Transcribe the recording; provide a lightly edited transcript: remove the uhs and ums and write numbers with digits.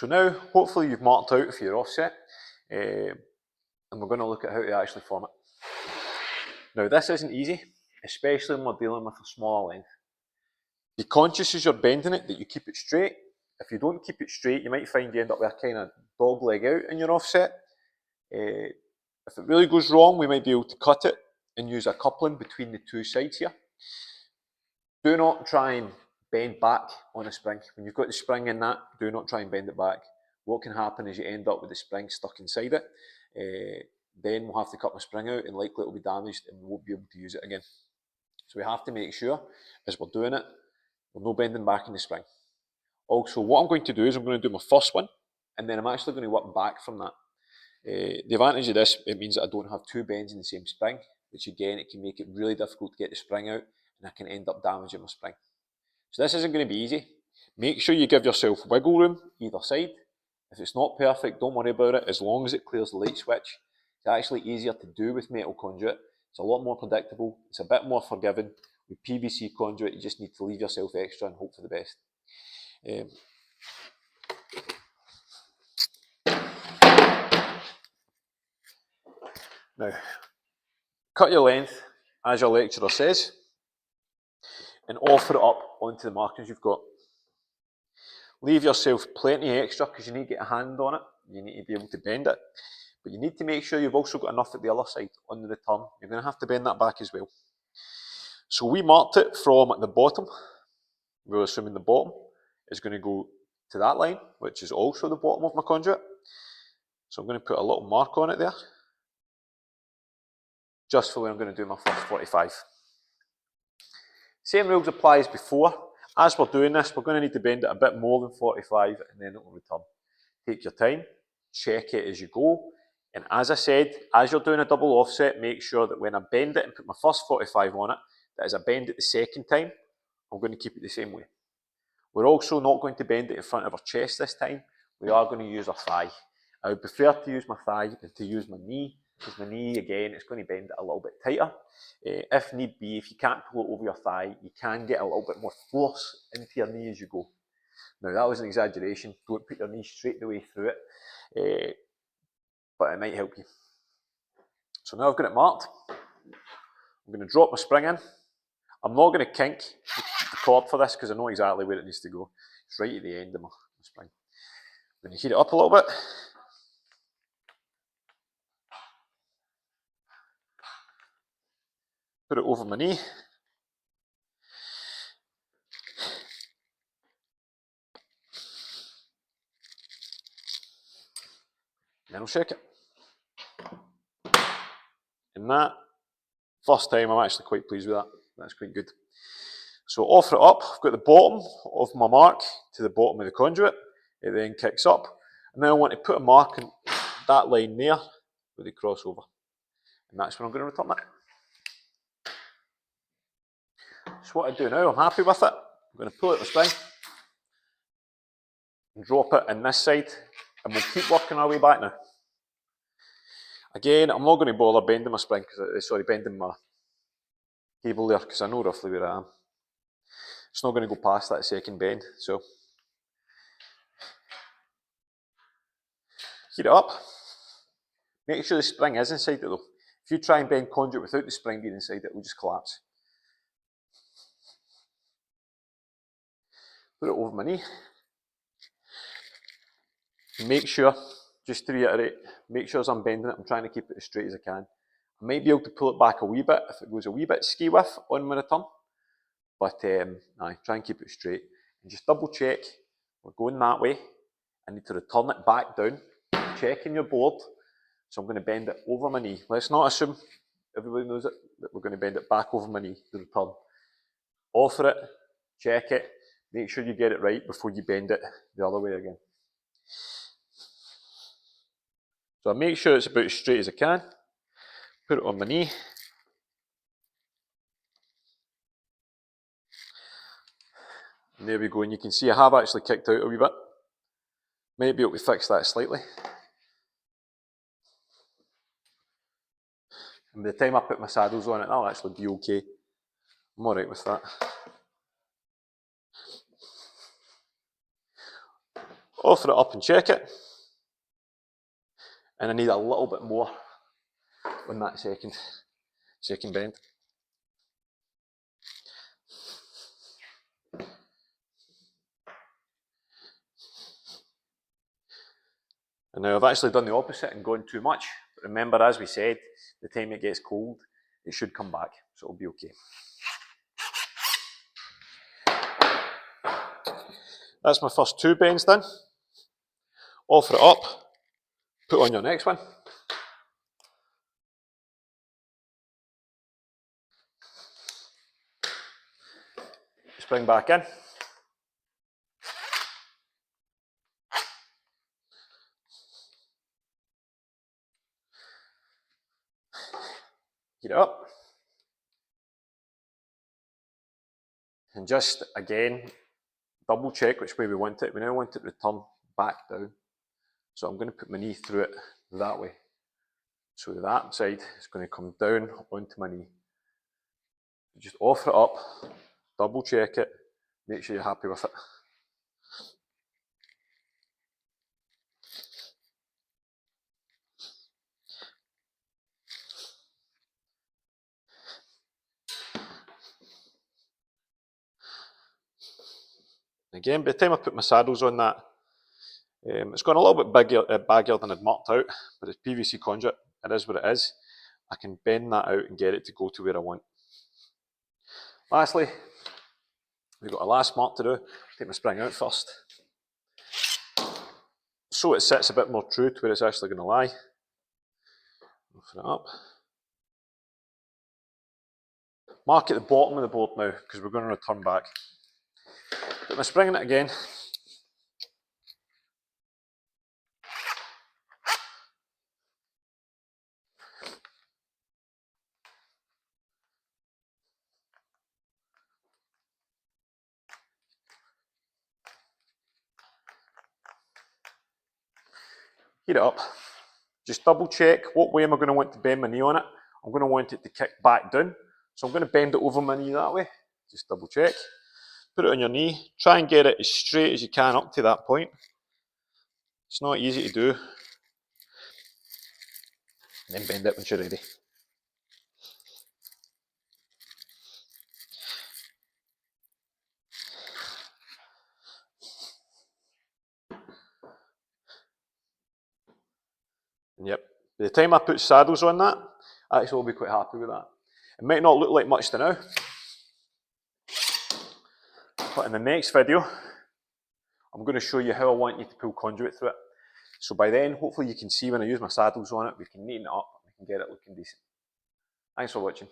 So now, hopefully you've marked out for your offset, and we're going to look at how to actually form it. Now this isn't easy, especially when we're dealing with a smaller length. Be conscious as you're bending it that you keep it straight. If you don't keep it straight, you might find you end up with a kind of dog leg out in your offset. If it really goes wrong, we might be able to cut it and use a coupling between the two sides here. Do not try and bend back on a spring. When you've got the spring in that, do not try and bend it back. What can happen is you end up with the spring stuck inside it. Then we'll have to cut my spring out and likely it will be damaged and we won't be able to use it again. So we have to make sure, as we're doing it, we're no bending back in the spring. Also, what I'm going to do is I'm going to do my first one, and then I'm actually going to work back from that. The advantage of this, it means that I don't have two bends in the same spring, which again, it can make it really difficult to get the spring out, and I can end up damaging my spring. So this isn't going to be easy. Make sure you give yourself wiggle room either side. If it's not perfect, don't worry about it, as long as it clears the light switch. It's actually easier to do with metal conduit. It's a lot more predictable. It's a bit more forgiving. With PVC conduit, you just need to leave yourself extra and hope for the best. Now, cut your length, as your lecturer says, and offer it up onto the markings you've got. Leave yourself plenty extra because you need to get a hand on it. You need to be able to bend it. But you need to make sure you've also got enough at the other side on the return. You're going to have to bend that back as well. So we marked it from the bottom. We're assuming the bottom is going to go to that line, which is also the bottom of my conduit. So I'm going to put a little mark on it there, just for when I'm going to do my first 45. Same rules apply as before. As we're doing this, we're going to need to bend it a bit more than 45 and then it will return. Take your time, check it as you go. And as I said, as you're doing a double offset, make sure that when I bend it and put my first 45 on it, that as I bend it the second time, I'm going to keep it the same way. We're also not going to bend it in front of our chest this time. We are going to use our thigh. I would prefer to use my thigh than to use my knee, because my knee, again, is going to bend it a little bit tighter. If need be, if you can't pull it over your thigh, you can get a little bit more force into your knee as you go. Now, that was an exaggeration. Don't put your knee straight the way through it, but it might help you. So now I've got it marked. I'm going to drop my spring in. I'm not going to kink the cord for this because I know exactly where it needs to go. It's right at the end of my spring. I'm going to heat it up a little bit. Put it over my knee. And then I'll shake it. And that, first time, I'm actually quite pleased with that. That's quite good. So offer it up. I've got the bottom of my mark to the bottom of the conduit. It then kicks up. And then I want to put a mark in that line there with the crossover. And that's when I'm going to return it. So what I do now, I'm happy with it. I'm going to pull out the spring and drop it in this side. And we'll keep working our way back now. Again, I'm not going to bother bending my spring, bending my cable there, because I know roughly where I am. It's not going to go past that second bend, so heat it up. Make sure the spring is inside it though. If you try and bend conduit without the spring being inside it will just collapse. Put it over my knee. Make sure, just to reiterate, make sure as I'm bending it, I'm trying to keep it as straight as I can. I might be able to pull it back a wee bit if it goes a wee bit ski with on my return, but try and keep it straight. And just double check, we're going that way. I need to return it back down, checking your board. So I'm going to bend it over my knee. Let's not assume, everybody knows it, that we're going to bend it back over my knee to return. Offer it, check it, make sure you get it right before you bend it the other way again. So I make sure it's about as straight as I can. Put it on my knee. And there we go, and you can see I have actually kicked out a wee bit. Might be able to fix that slightly. And by the time I put my saddles on it, that'll actually be okay. I'm alright with that. Offer it up and check it. And I need a little bit more on that second bend. And now I've actually done the opposite and gone too much. But remember, as we said, the time it gets cold, it should come back, so it'll be okay. That's my first 2 bends done. Offer it up, put on your next one. Spring back in. Heat it up. And just again, double check which way we want it. We now want it to return back down. So I'm going to put my knee through it that way. So that side is going to come down onto my knee. Just offer it up, double check it, make sure you're happy with it. Again, by the time I put my saddles on that, it's gone a little bit baggier than I'd marked out, but it's PVC conduit, it is what it is. I can bend that out and get it to go to where I want. Lastly, we've got a last mark to do. Take my spring out first. So it sits a bit more true to where it's actually going to lie. Open it up. Mark at the bottom of the board now, because we're going to return back. Put my spring in it again. Heat it up. Just double check what way am I going to want to bend my knee on it. I'm going to want it to kick back down. So I'm going to bend it over my knee that way. Just double check. Put it on your knee. Try and get it as straight as you can up to that point. It's not easy to do. And then bend it when you're ready. And yep, by the time I put saddles on that, I actually will be quite happy with that. It might not look like much to now, but in the next video, I'm going to show you how I want you to pull conduit through it. So by then, hopefully you can see when I use my saddles on it, we can neaten it up, we can get it looking decent. Thanks for watching.